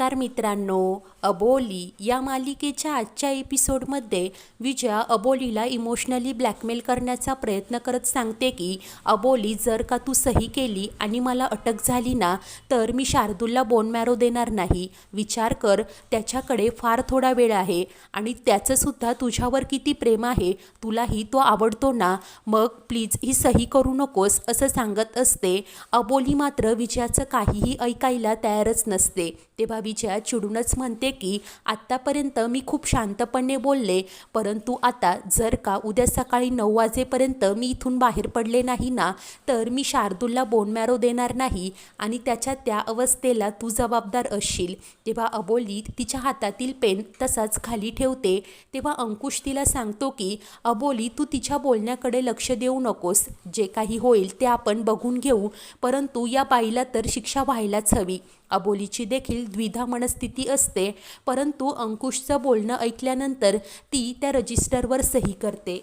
नमस्कार मित्रांनो, अबोली या मालिकेच्या आजच्या एपिसोडमध्ये विजया अबोलीला इमोशनली ब्लॅकमेल करण्याचा प्रयत्न करत सांगते की अबोली, जर का तू सही केली आणि मला अटक झाली ना, तर मी शार्दूलला बोन मॅरो देणार नाही. विचार कर, त्याच्याकडे फार थोडा वेळ आहे आणि त्याचंसुद्धा तुझ्यावर किती प्रेम आहे. तुलाही तो आवडतो ना, मग प्लीज ही सही करू नकोस असं सांगत असते. अबोली मात्र विजयाचं काहीही ऐकायला तयारच नसते. तेव्हा विजया चिडूनच म्हणते की आत्तापर्यंत मी खूप शांतपणे बोलले, परंतु आता जर का उद्या सकाळी 9 वाजेपर्यंत मी इथून बाहेर पडले नाही ना, तर मी शार्दूलला बोन मॅरो देणार नाही आणि त्याच्या त्या अवस्थेला तू जबाबदार असशील. तेव्हा अबोली तिच्या हातातील पेन तसाच खाली ठेवते. तेव्हा अंकुश तिला सांगतो की अबोली, तू तिच्या बोलण्याकडे लक्ष देऊ नकोस. जे काही होईल ते आपण बघून घेऊ, परंतु या बाईला तर शिक्षा व्हायलाच हवी. अबोलीची देखील द्विधा मनस्थिती असते, परंतु अंकुशचं बोलणं ऐकल्यानंतर ती त्या रजिस्टरवर सही करते.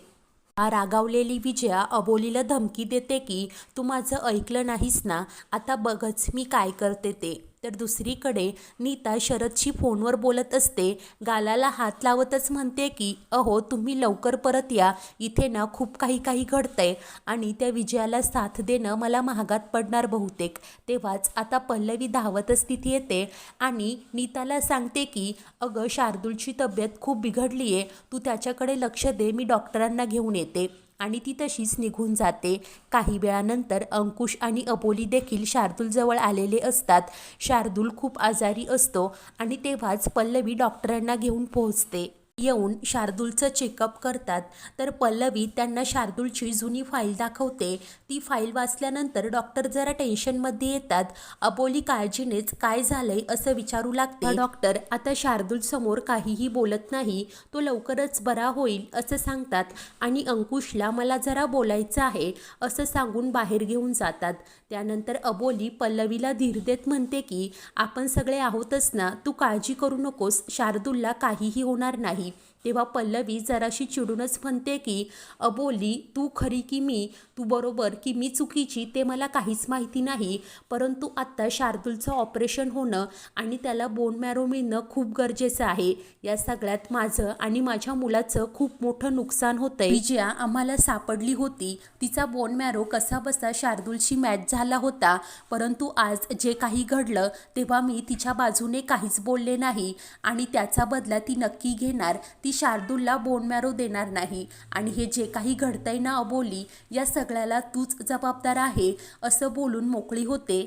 रागावलेली विजया अबोलीला धमकी देते की तू माझं ऐकलं नाहीस ना, आता बघच मी काय करते ते. तर दुसरीकडे नीता शरदशी फोनवर बोलत असते. गालाला हात लावतच म्हणते की अहो, तुम्ही लवकर परत या, इथे ना खूप काही घडतंय आणि त्या विजयाला साथ देणं मला महागात पडणार बहुतेक. तेव्हाच आता पल्लवी धावतच तिथे येते आणि नीताला सांगते की अगं, शार्दूलची तब्येत खूप बिघडली आहे, तू त्याच्याकडे लक्ष दे, मी डॉक्टरांना घेऊन येते. आणि ती तशीच निघून जाते. काही वेळानंतर अंकुश आणि अबोली देखील शार्दूलजवळ आलेले असतात. शार्दूल खूप आजारी असतो आणि तेव्हाच पल्लवी डॉक्टरांना घेऊन पोहोचते. येऊन शार्दूलचं चेकअप करतात. तर पल्लवी त्यांना शार्दूलची जुनी फाईल दाखवते. ती फाईल वाचल्यानंतर डॉक्टर जरा टेन्शनमध्ये येतात. अबोली काळजीनेच काय झालंय असं विचारू लागते. डॉक्टर आता शार्दूल समोर काहीही बोलत नाही, तो लवकरच बरा होईल असं सांगतात आणि अंकुशला मला जरा बोलायचं आहे असं सांगून बाहेर घेऊन जातात. त्यानंतर अबोली पल्लवीला धीर देत म्हणते की आपण सगळे आहोतच ना, तू काळजी करू नकोस, शार्दूलला काहीही होणार नाही. तेव्हा पल्लवी जराशी चिडूनच म्हणते की अबोली, तू खरी की मी, तू बरोबर की मी चुकीची ते मला काहीच माहिती नाही, परंतु आत्ता शार्दूलचं ऑपरेशन होणं आणि त्याला बोन मॅरो मिळणं खूप गरजेचं आहे. या सगळ्यात माझं आणि माझ्या मुलाचं खूप मोठं नुकसान होतंय. विजया आम्हाला सापडली होती, तिचा बोन मॅरो कसा बसा शार्दूलशी मॅच झाला होता, परंतु आज जे काही घडलं तेव्हा मी तिच्या बाजूने काहीच बोलले नाही आणि त्याचा बदला ती नक्की घेणार. ती शार्दूलला बोन मॅरो देणार नाही आणि हे जे काही घडतंय ना अबोली, या सगळ्याला तूच जबाबदार आहे असं बोलून मोकळी होते.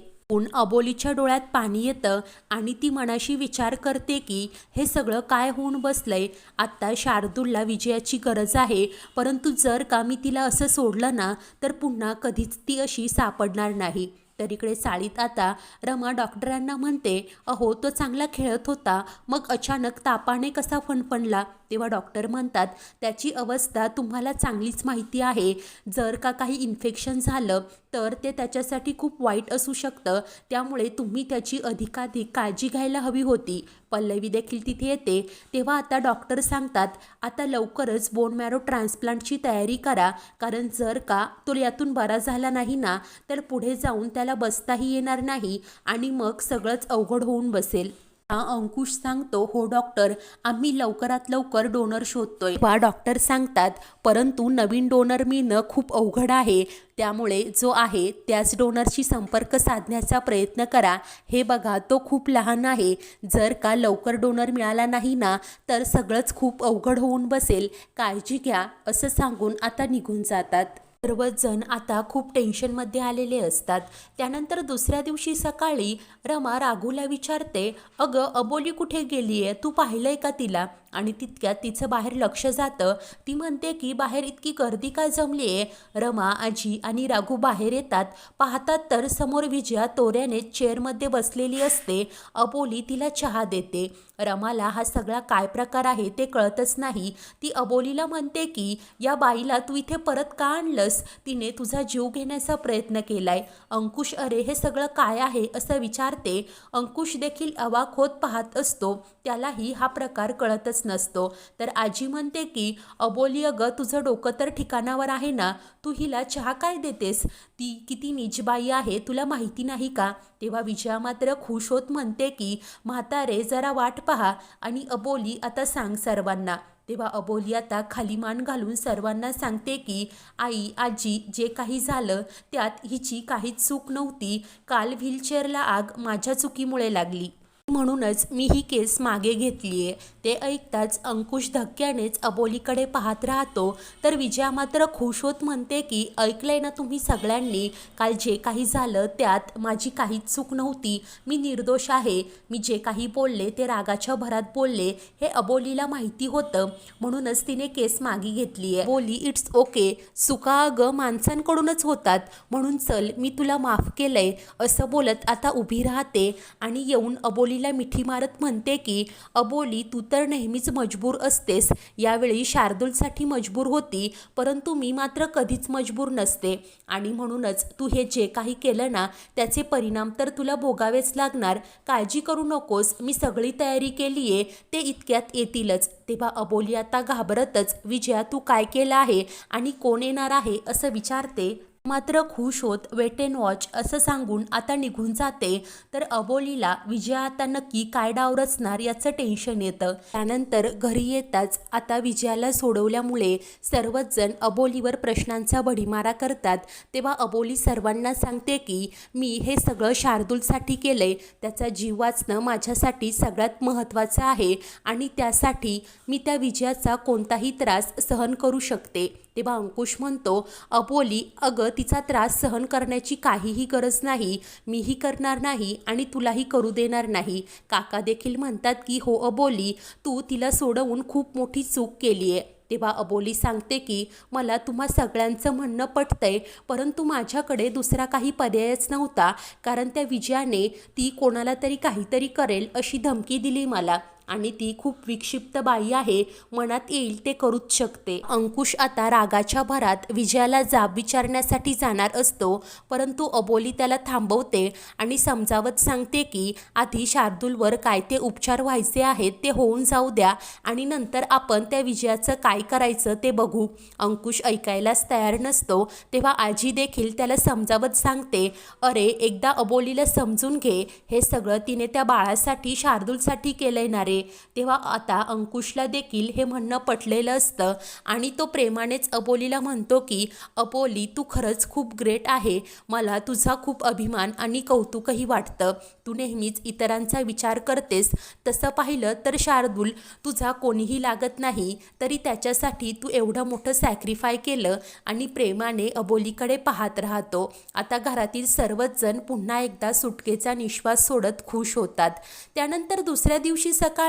अबोलीच्या डोळ्यात पाणी येतं आणि ती मनाशी विचार करते की हे सगळं काय होऊन बसलंय. आत्ता शार्दूलला विजयाची गरज आहे, परंतु जर का मी तिला असं सोडलं ना, तर पुन्हा कधीच ती अशी सापडणार नाही. तर इकडे चाळीत आता रमा डॉक्टरांना म्हणते, अहो, तो चांगला खेळत होता, मग अचानक तापाने कसा फणफणला. तेव्हा डॉक्टर म्हणतात, त्याची अवस्था तुम्हाला चांगलीच माहिती आहे, जर का काही इन्फेक्शन झालं तर ते त्याच्यासाठी खूप वाईट असू शकतं, त्यामुळे तुम्ही त्याची अधिकाधिक काळजी घ्यायला हवी होती. पल्लवी देखील तिथे येते. तेव्हा आता डॉक्टर सांगतात, आता लवकरच बोन मॅरो ट्रान्सप्लांटची तयारी करा, कारण जर का तो यातून बरा झाला नाही ना, तर पुढे जाऊन त्याला बसताही येणार नाही आणि मग सगळंच अवघड होऊन बसेल. अंकुश सांगतो, हो डॉक्टर, आम्ही लवकरात लवकर डोनर शोधतोय. वा डॉक्टर सांगतात, परंतु नवीन डोनर मिळणं खूप अवघड आहे, त्यामुळे जो आहे त्याच डोनरशी संपर्क साधण्याचा प्रयत्न करा. हे बघा, तो खूप लहान आहे, जर का लवकर डोनर मिळाला नाही ना, तर सगळंच खूप अवघड होऊन बसेल, काळजी घ्या असं सांगून आता निघून जातात. सर्वजण आता खूप टेन्शनमध्ये आलेले असतात. त्यानंतर दुसऱ्या दिवशी सकाळी रमा राघूला विचारते, अगं, अबोली कुठे गेली आहे, तू पाहिलंय का तिला? आणि तितक्यात तिचं बाहेर लक्ष जातं. ती म्हणते की बाहेर इतकी गर्दी का जमली आहे. रमा, आजी आणि राघू बाहेर येतात. पाहतात तर समोर विजया तोऱ्याने चेअरमध्ये बसलेली असते. अबोली तिला चहा देते. रमाला हा सगळा काय प्रकार आहे ते कळतच नाही. ती अबोलीला म्हणते की या बाईला तू इथे परत का आणलंस, दिवस तिने तुझा जीव घेण्याचा प्रयत्न केलाय. अंकुश अरे हे सगळं काय आहे असं विचारते. अंकुश देखील अवाक होत पाहत असतो. त्यालाही हा प्रकार कळतच नसतो. तर आजी म्हणते की अबोली अगं तुझं डोकं तर ठिकाणावर आहे ना, तू हिला चहा काय देतेस? ती किती नीचबाई आहे तुला माहिती नाही का? तेव्हा विजया मात्र खुश होत म्हणते की म्हातारे जरा वाट पहा आणि अबोली आता सांग सर्वांना. तेव्हा अबोली आता खाली मान घालून सर्वांना सांगते की आई आजी जे काही झालं त्यात हिची काहीच चूक नव्हती. काल व्हीलचेअरला आग माझ्या चुकीमुळे लागली, म्हणूनच मी ही केस मागे घेतलीये. ते ऐकताच अंकुश धक्क्यानेच अबोलीकडे पाहत राहतो. तर विजया मात्र खुश होत म्हणते की ऐकलंय ना तुम्ही सगळ्यांनी, काल जे काही झालं त्यात माझी काहीच चूक नव्हती. मी निर्दोष आहे. मी जे काही बोलले ते रागाच्या भरात बोलले हे अबोलीला माहिती होतं, म्हणूनच तिने केस मागे घेतलीये. बोली इट्स ओके, चुका अगं माणसांकडूनच होतात, म्हणून चल मी तुला माफ केलंय असं बोलत आता उभी राहते आणि येऊन अबोली मिठी मारत म्हणते की अबोली तू तर नेहमीच मजबूर असतेस. यावेळी शार्दूलसाठी मजबूर होती, परंतु मी मात्र कधीच मजबूर नसते आणि म्हणूनच तू हे जे काही केलं ना त्याचे परिणाम तर तुला भोगावेच लागणार. काळजी करू नकोस, मी सगळी तयारी केलीये, ते इतक्यात येतीलच. तेव्हा अबोली आता घाबरतच विजया तू काय केलं आहे आणि कोण येणार आहे असं विचारते. मात्र खुश होत वेट अँड वॉच असं सांगून आता निघून जाते. तर अबोलीला विजया आता नक्की काय डाव रचणार याचं टेन्शन येतं. त्यानंतर घरी येताच आता विजयाला सोडवल्यामुळे सर्वच जण अबोलीवर प्रश्नांचा भडीमारा करतात. तेव्हा अबोली सर्वांना सांगते की मी हे सगळं शार्दूलसाठी केलंय, त्याचा जीव वाचणं माझ्यासाठी सगळ्यात महत्त्वाचं आहे आणि त्यासाठी मी त्या विजयाचा कोणताही त्रास सहन करू शकते. तेव्हा अंकुश म्हणतो अबोली अगं तिचा त्रास सहन करण्याची काहीही गरज नाही, मीही करणार नाही आणि तुलाही करू देणार नाही. काका देखील म्हणतात की हो अबोली, तू तिला सोडवून खूप मोठी चूक केली आहे. तेव्हा अबोली सांगते की मला तुम्हा सगळ्यांचं म्हणणं पटतंय, परंतु माझ्याकडे दुसरा काही पर्यायच नव्हता, कारण त्या विजयाने ती कोणाला तरी काहीतरी करेल अशी धमकी दिली मला आणि ती खूप विक्षिप्त बाई आहे, मनात येईल ते करूच शकते. अंकुश आता रागाच्या भरात विजयाला जाब विचारण्यासाठी जाणार असतो, परंतु अबोली त्याला थांबवते आणि समजावत सांगते की आधी शार्दूलवर काय ते उपचार व्हायचे आहेत ते होऊन जाऊ द्या आणि नंतर आपण त्या विजयाचं काय करायचं ते बघू. अंकुश ऐकायलाच तयार नसतो. तेव्हा आजी देखील त्याला समजावत सांगते अरे एकदा अबोलीला समजून घे, हे सगळं तिने त्या बाळासाठी शार्दूलसाठी केलंय ना रे. तेव्हा आता अंकुशला देखील हे म्हणणं पटलेलं असतं आणि तो प्रेमानेच अबोलीला म्हणतो की अबोली तू खरंच खूप ग्रेट आहे, मला तुझा खूप अभिमान आणि कौतुकही वाटतं. तू नेहमीच इतरांचा विचार करतेस, तसं पाहिलं तर शार्दूल तुझा कोणीही लागत नाही, तरी त्याच्यासाठी तू एवढं मोठं सॅक्रिफाय केलं आणि प्रेमाने अबोलीकडे पाहत राहतो. आता घरातील सर्वच जण पुन्हा एकदा सुटकेचा निश्वास सोडत खुश होतात. त्यानंतर दुसऱ्या दिवशी सकाळी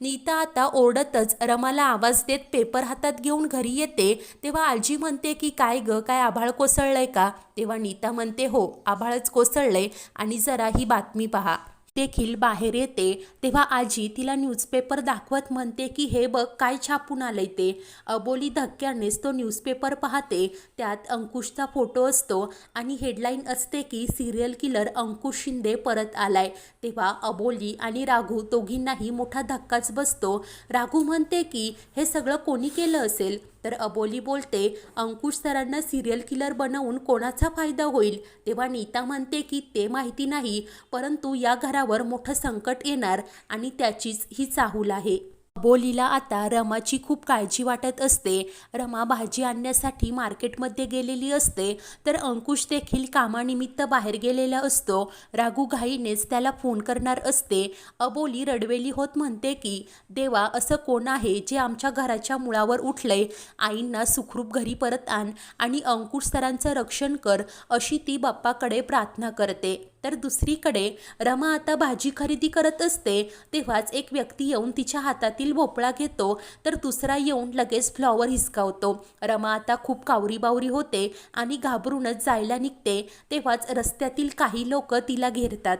नीता आता ओरडतच रमाला आवाज देत पेपर हातात घेऊन घरी येते. तेव्हा आजी म्हणते की काय ग, काय आभाळ कोसळलंय का? तेव्हा नीता म्हणते हो आभाळच कोसळलंय आणि जरा ही बातमी पहा. देखील बाहेर येते. तेव्हा आजी तिला न्यूजपेपर दाखवत म्हणते की हे बघ काय छापून आलंय ते. अबोली धक्क्यानेच तो न्यूजपेपर पाहते. त्यात अंकुशचा फोटो असतो आणि हेडलाईन असते की सिरियल किलर अंकुश शिंदे परत आलाय. तेव्हा अबोली आणि राघू दोघींनाही मोठा धक्काच बसतो. राघू म्हणते की हे सगळं कोणी केलं असेल? तर अबोली बोलते अंकुश सरांना सिरियल किलर बनवून कोणाचा फायदा होईल? तेव्हा नीता म्हणते की ते माहिती नाही, परंतु या घरावर मोठं संकट येणार आणि त्याचीच ही चाहूल आहे. अबोलीला आता रमाची खूप काळजी वाटत असते. रमा भाजी आणण्यासाठी मार्केटमध्ये गेलेली असते, तर अंकुश देखील कामानिमित्त बाहेर गेलेला असतो. राघू घाईनेच त्याला फोन करणार असते. अबोली रडवेली होत म्हणते की देवा असं कोण आहे जे आमच्या घराच्या मुळावर उठलंय? आईंना सुखरूप घरी परत आण आणि अंकुश सरांचं रक्षण कर अशी ती बाप्पाकडे प्रार्थना करते. तर दुसरीकडे रमा आता भाजी खरेदी करत असते. तेव्हाच एक व्यक्ती येऊन तिच्या हातातील भोपळा घेतो, तर दुसरा येऊन लगेच फ्लॉवर हिसकावतो. रमा आता खूप कावरीबावरी होते आणि घाबरूनच जायला निघते. तेव्हाच रस्त्यातील काही लोक तिला घेरतात.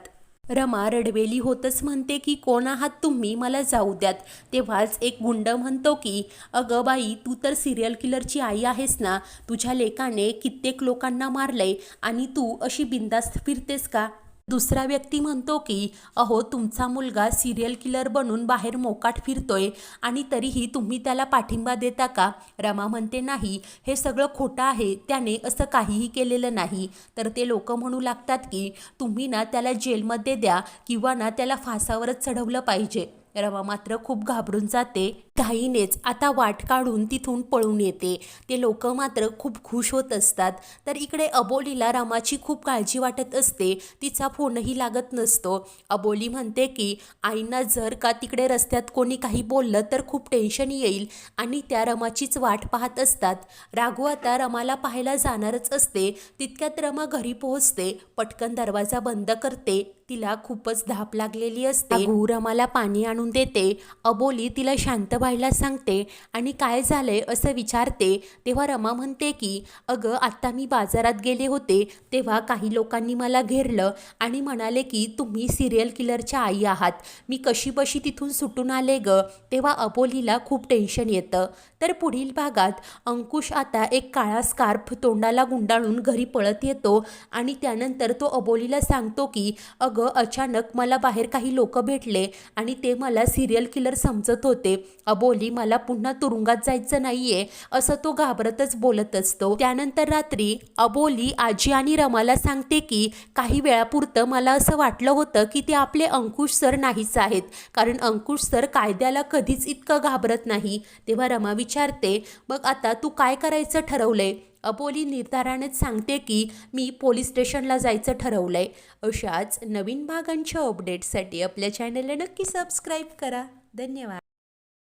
रमा रडवेली होतच म्हणते की कोण आहात तुम्ही, मला जाऊ द्यात. तेव्हाच एक गुंड म्हणतो की अगं बाई, तू तर सिरियल किलरची आई आहेस ना, तुझ्या लेकाने कित्येक लोकांना मारलंय आणि तू अशी बिंदास्त फिरतेस का? दुसरा व्यक्ती म्हणतो की अहो, तुमचा मुलगा सिरियल किलर बनून बाहेर मोकाट फिरतोय आणि तरीही तुम्ही त्याला पाठिंबा देता का? रमा म्हणते नाही, हे सगळं खोटं आहे, त्याने असं काहीही केलेलं नाही. तर ते लोक म्हणू लागतात की तुम्ही ना त्याला जेलमध्ये द्या किंवा ना त्याला फासावरच चढवलं पाहिजे. रमा मात्र खूप घाबरून जाते. घाईनेच आता वाट काढून तिथून पळून येते. ते लोक मात्र खूप खुश होत असतात. तर इकडे अबोलीला रमाची खूप काळजी वाटत असते. तिचा फोनही लागत नसतो. अबोली म्हणते की आईंना जर का तिकडे रस्त्यात कोणी काही बोललं तर खूप टेन्शन येईल आणि त्या रमाचीच वाट पाहत असतात. राघू आता रमाला पाहायला जाणारच असते. तितक्यात रमा घरी पोहोचते. पटकन दरवाजा बंद करते. तिला खूपच धाप लागलेली असते. राघू रमाला पाणी आणून देते. अबोली तिला शांत व्हायला सांगते आणि काय झालंय असं विचारते. तेव्हा रमा म्हणते की अगं, आत्ता मी बाजारात गेले होते तेव्हा काही लोकांनी मला घेरलं आणि म्हणाले की तुम्ही सिरियल किलरच्या आई आहात. मी कशीबशी तिथून सुटून आले ग. तेव्हा अबोलीला खूप टेन्शन येतं. तर पुढील भागात अंकुश आता एक काळा स्कार्फ तोंडाला गुंडाळून घरी पळत येतो आणि त्यानंतर तो अबोलीला सांगतो की अगं, अचानक मला बाहेर काही लोक भेटले आणि ते मला सिरियल किलर समजत होते. अबोली, मला पुन्हा तुरुंगात जायचं नाहीये असं तो घाबरतच बोलत असतो. त्यानंतर रात्री अबोली आजी आणि रमाला सांगते की काही वेळापुरतं मला असं वाटलं होतं की ते आपले अंकुश सर नाहीच आहेत, कारण अंकुश सर कायद्याला कधीच इतकं घाबरत नाही. तेव्हा रमा विचारते, मग आता तू काय करायचं ठरवलंय? अबोली निर्धारानेच सांगते की मी पोलीस स्टेशनला जायचं ठरवलंय. अशाच नवीन भागांच्या अपडेट्ससाठी आपल्या चॅनलला नक्की सबस्क्राईब करा. धन्यवाद.